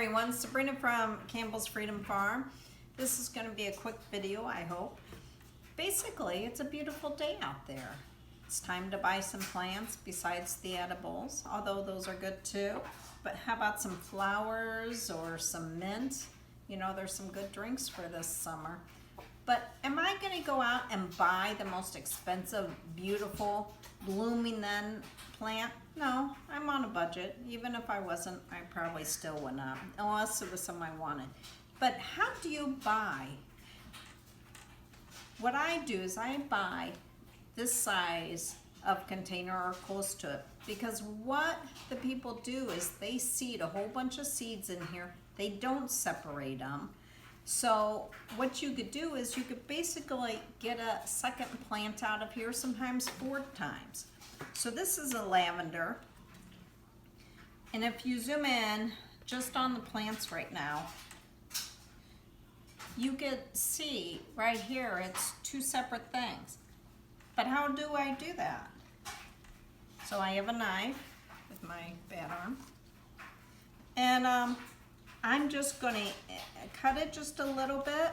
everyone, Sabrina from Campbell's Freedom Farm. This is going to be a quick video, I hope. Basically, it's a beautiful day out there. It's time to buy some plants besides the edibles, although those are good too. But how about some flowers or some mint? You know, there's some good drinks for this summer. But am I going to go out and buy the most expensive, beautiful, blooming then plant? No, I'm on a budget. Even if I wasn't, I probably still would not, unless it was something I wanted. But how do you buy? What I do is I buy this size of container or close to it, because what the people do is they seed a whole bunch of seeds in here. They don't separate them. So what you could do is you could basically get a second plant out of here, sometimes 4 times. So this is a lavender. And if you zoom in just on the plants right now, you can see right here it's 2 separate things. But how do I do that? So I have a knife with my bad arm. And I'm just going to cut it just a little bit,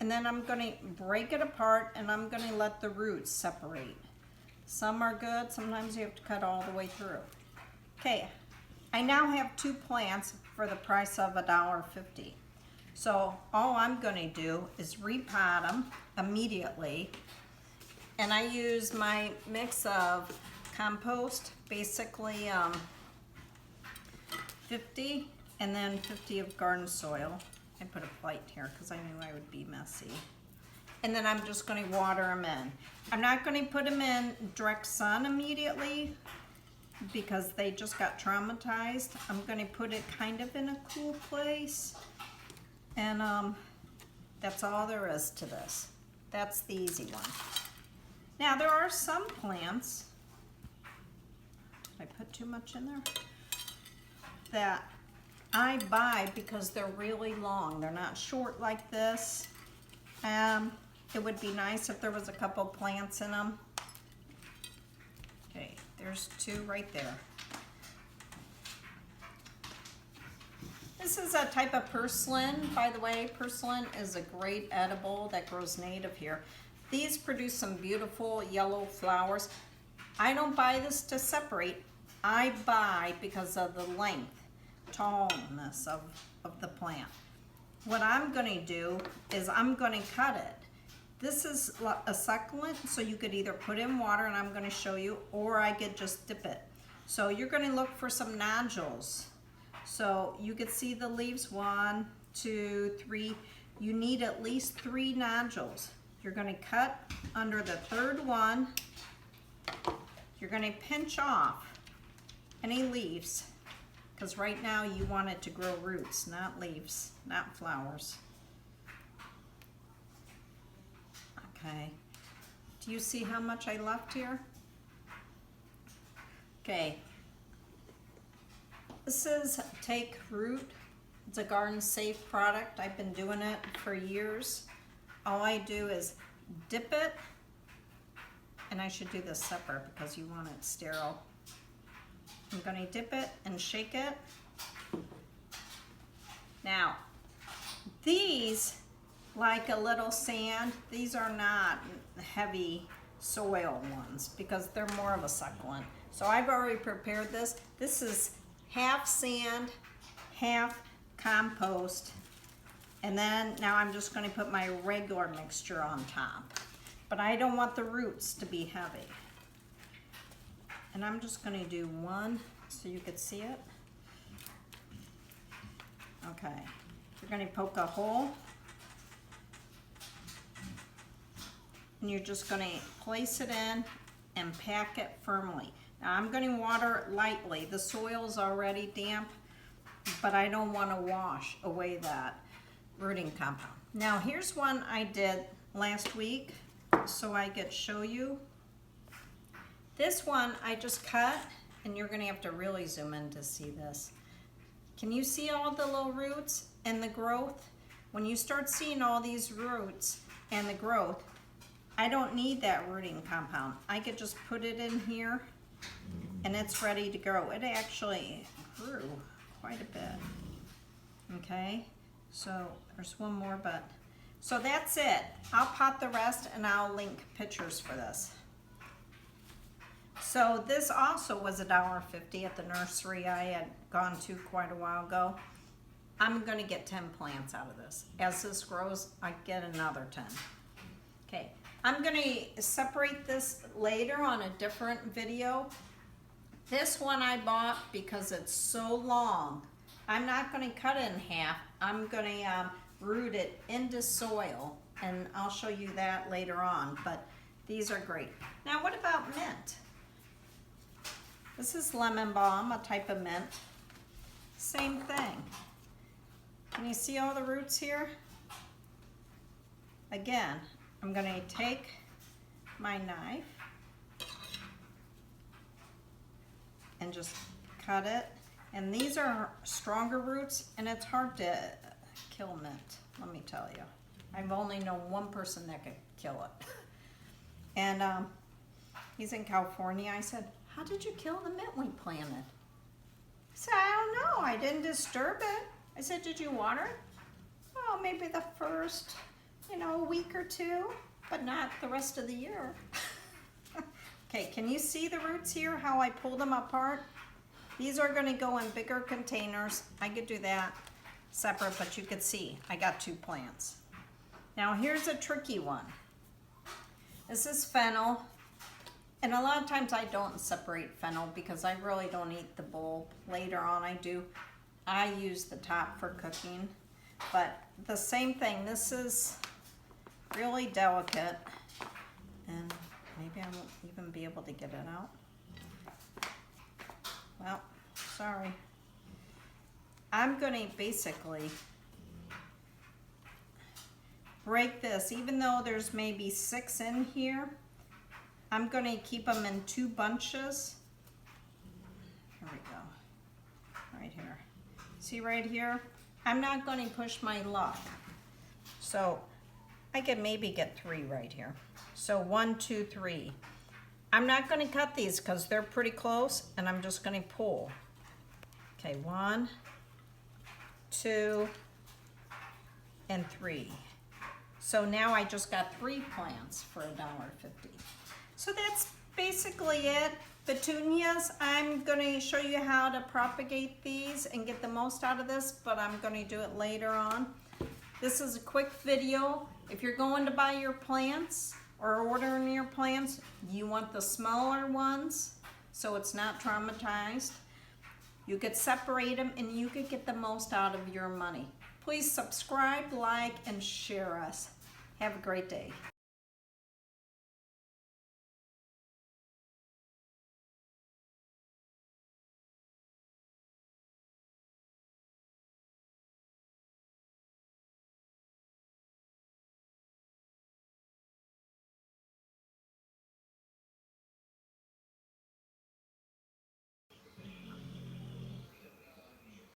and then I'm going to break it apart, and I'm going to let the roots separate. Some are good, sometimes you have to cut all the way through. Okay, I now have 2 plants for the price of $1.50. So all I'm going to do is repot them immediately, and I use my mix of compost, basically 50 and then 50 of garden soil. I put a plate here because I knew I would be messy. And then I'm just going to water them in. I'm not going to put them in direct sun immediately because they just got traumatized. I'm going to put it kind of in a cool place. And that's all there is to this. That's the easy one. Now there are some plants, I put too much in there, that I buy because they're really long. They're not short like this. It would be nice if there was a couple plants in them. Okay, there's 2 right there. This is a type of purslane, by the way. Purslane is a great edible that grows native here. These produce some beautiful yellow flowers. I don't buy this to separate. I buy because of the length, tallness of the plant. What I'm going to do is I'm going to cut it. This is a succulent, so you could either put in water, and I'm going to show you, or I could just dip it. So you're going to look for some nodules. So you could see the leaves, 1, 2, 3. You need at least 3 nodules. You're going to cut under the 3rd one. You're going to pinch off any leaves, because right now you want it to grow roots, not leaves, not flowers. Okay, do you see how much I left here? Okay, this is Take Root. It's a garden safe product. I've been doing it for years. All I do is dip it, and I should do this separate because you want it sterile. I'm going to dip it and shake it. Now, these, like a little sand, these are not heavy soil ones because they're more of a succulent. So I've already prepared this. This is half sand, half compost. And then now I'm just going to put my regular mixture on top. But I don't want the roots to be heavy. And I'm just going to do 1 so you could see it. Okay, you're going to poke a hole. And you're just going to place it in and pack it firmly. Now I'm going to water it lightly. The soil's already damp, but I don't want to wash away that rooting compound. Now here's one I did last week so I could show you. This one I just cut, and you're going to have to really zoom in to see this. Can you see all the little roots and the growth? When you start seeing all these roots and the growth, I don't need that rooting compound. I could just put it in here and it's ready to grow. It actually grew quite quite a bit. Okay, so there's one more, but so that's it. I'll pot the rest and I'll link pictures for this. So this also was $1.50 at the nursery I had gone to quite a while ago. I'm gonna get 10 plants out of this. As this grows, I get another 10. Okay, I'm gonna separate this later on a different video. This one I bought because it's so long. I'm not gonna cut it in half. I'm gonna root it into soil, and I'll show you that later on, but these are great. Now what about mint? This is lemon balm, a type of mint. Same thing. Can you see all the roots here? Again, I'm gonna take my knife and just cut it. And these are stronger roots, and it's hard to kill mint, let me tell you. I've only known one person that could kill it. And he's in California. I said, how did you kill the mint we planted? He said, I don't know, I didn't disturb it. I said, did you water it? Oh, maybe the first, week or two, but not the rest of the year. Okay, can you see the roots here, how I pulled them apart? These are gonna go in bigger containers. I could do that separate, but you could see I got 2 plants. Now here's a tricky one. This is fennel. And a lot of times I don't separate fennel because I really don't eat the bulb. Later on I do. I use the top for cooking. But the same thing, this is really delicate. And maybe I won't even be able to get it out. Well, sorry. I'm gonna basically break this, even though there's maybe 6 in here. I'm gonna keep them in 2 bunches. Here we go, right here. See right here? I'm not gonna push my luck. So I can maybe get 3 right here. So 1, 2, 3. I'm not gonna cut these because they're pretty close, and I'm just gonna pull. Okay, 1, 2, and 3. So now I just got 3 plants for $1.50. So that's basically it. Petunias, I'm gonna show you how to propagate these and get the most out of this, but I'm gonna do it later on. This is a quick video. If you're going to buy your plants or ordering your plants, you want the smaller ones so it's not traumatized. You could separate them and you could get the most out of your money. Please subscribe, like, and share us. Have a great day.